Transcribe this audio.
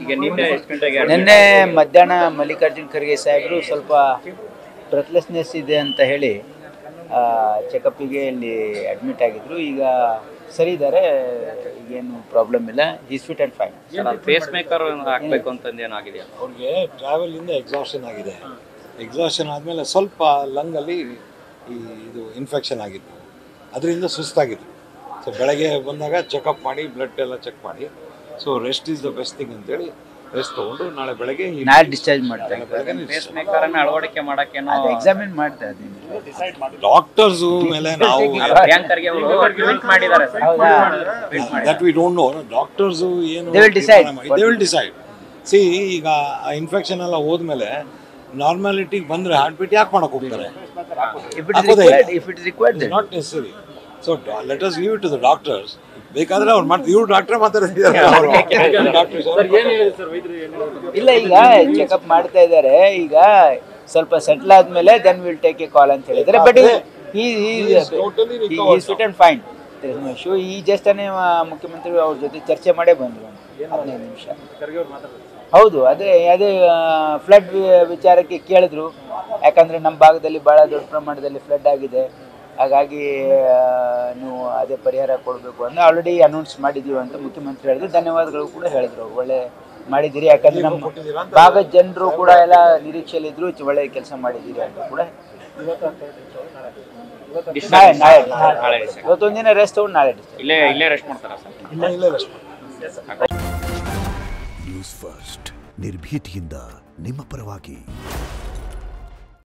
ಈಗ ನಿನ್ನೆ ಎಷ್ಟು ಗಂಟೆಗೆ ನಿನ್ನೆ ಮಧ್ಯಾಹ್ನ ಮಲ್ಲಿಕಾರ್ಜುನ್ ಖರ್ಗೆ ಸಾಹೇಬರು ಸ್ವಲ್ಪ ಬ್ರೆತ್ಲೆಸ್ನೆಸ್ ಇದೆ ಅಂತ ಹೇಳಿ ಚೆಕಪ್ಪಿಗೆ ಇಲ್ಲಿ ಅಡ್ಮಿಟ್ ಆಗಿದ್ರು. ಈಗ ಸರಿ ಇದ್ದಾರೆ, ಈಗೇನು ಪ್ರಾಬ್ಲಮ್ ಇಲ್ಲ, is fit and fine. Pacemaker ಹಾಕಬೇಕು ಅಂತಂದು ಏನಾಗಿದೆಯಾ? ಅವ್ರಿಗೆ ಟ್ರಾವೆಲಿಂದ ಎಕ್ಸಾಷನ್ ಆಗಿದೆ. ಎಕ್ಸಾಷನ್ ಆದಮೇಲೆ ಸ್ವಲ್ಪ ಲಂಗಲ್ಲಿ ಇದು ಇನ್ಫೆಕ್ಷನ್ ಆಗಿತ್ತು, ಅದರಿಂದ ಸುಸ್ತಾಗಿತ್ತು. ಸೊ ಬೆಳಗ್ಗೆ ಬಂದಾಗ ಚೆಕಪ್ ಮಾಡಿ ಬ್ಲಡ್ ಎಲ್ಲ ಚೆಕ್ ಮಾಡಿ, so rest is the best thing ಅಂತೇಳಿ ರೆಸ್ಟ್ ತೊಗೊಂಡು ನಾಳೆ ಬೆಳಗ್ಗೆ ನಾಳೆ ಡಿಸ್ಚಾರ್ಜ್ ಮಾಡ್ತಾರೆ. ಪೇಸ್ ಮೇಕರ್ ಅನ್ನು ಅಳವಡಿಕೆ ಮಾಡಕ್ಕೇನೋ ಎಕ್ಸಾಮಿನ್ ಮಾಡ್ತಾ ಡಾಕ್ಟರ್ಸ್ ಮೇಲೆ ನಾವು ಬ್ಯಾಂಕರ್ಗೆ ಟ್ರೀಟ್ ಮಾಡಿದ್ದಾರೆ sir. That we don't know. Doctors ಏನು They will decide. They will decide. See ಈಗ ಇನ್ಫೆಕ್ಷನ್ ಎಲ್ಲ ಹೋದ್ಮೇಲೆ ನಾರ್ಮಾಲಿಟಿಗೆ ಬಂದರೆ ಹಾರ್ಟ್ ಬೀಟ್ ಯಾಕೆ ಮಾಡಕ್ಕೆ ಹೋಗ್ತಾರೆ? If it is required not necessary. So let us leave it to the doctors. ಬೇಕಾದ್ರೆ ಅವ್ರು ಮಾಡ್ತಾರೆ, ಇವ್ರು ಡಾಕ್ಟ್ರೇ ಮಾತಾಡ್ತಿದ್ದಾರೆ. ಇಲ್ಲ, ಈಗ ಚೆಕಪ್ ಮಾಡ್ತಾ ಇದ್ದಾರೆ. ಈಗ ಸ್ವಲ್ಪ ಸೆಟ್ಲ್ ಆದ್ಮೇಲೆ ದೆನ್ ವಿಲ್ ಟೇಕ್ ಎ ಕಾಲ್ ಅಂತ ಹೇಳಿದ್ದಾರೆ. But is fit and fine. ಈ ಜಸ್ಟನೇ ಮುಖ್ಯಮಂತ್ರಿ ಅವ್ರ ಜೊತೆ ಚರ್ಚೆ ಮಾಡೇ ಬಂದರು 15 ನಿಮಿಷ. ಹೌದು, ಅದೇ ಫ್ಲಡ್ ವಿಚಾರಕ್ಕೆ ಕೇಳಿದ್ರು. ಯಾಕಂದರೆ ನಮ್ಮ ಭಾಗದಲ್ಲಿ ಭಾಳ ದೊಡ್ಡ ಪ್ರಮಾಣದಲ್ಲಿ ಫ್ಲಡ್ ಆಗಿದೆ, ಹಾಗಾಗಿ ನೀವು ಅದೇ ಪರಿಹಾರ ಕೊಡಬೇಕು ಅಂತ ಆಲ್ರೆಡಿ ಅನೌನ್ಸ್ ಮಾಡಿದ್ದೀವಿ ಅಂತ ಮುಖ್ಯಮಂತ್ರಿ ಹೇಳಿದ್ರು. ಧನ್ಯವಾದಗಳು ಕೂಡ ಹೇಳಿದ್ರು, ಒಳ್ಳೆ ಮಾಡಿದ್ದೀರಿ, ಯಾಕಂದರೆ ನಮ್ಮ ಭಾಗದ ಜನರು ಕೂಡ ಎಲ್ಲ ನಿರೀಕ್ಷೆಯಲ್ಲಿದ್ದರು, ಒಳ್ಳೆ ಕೆಲಸ ಮಾಡಿದ್ದೀರಿ ಅಂತ ಕೂಡ. ಇವತ್ತೊಂದಿನ ರೆಸ್ಟ್ ತಗೊಂಡು ನಾಳೆ ಇಲ್ಲೇ ರೆಸ್ಟ್ ಮಾಡ್ತಾರಾ ಸರ್? ಇಲ್ಲೇ ರೆಸ್ಟ್. ನ್ಯೂಸ್ ಫಸ್ಟ್, ನಿರ್ಭೀತಿಯಿಂದ ನಿಮ್ಮ ಪರವಾಗಿ.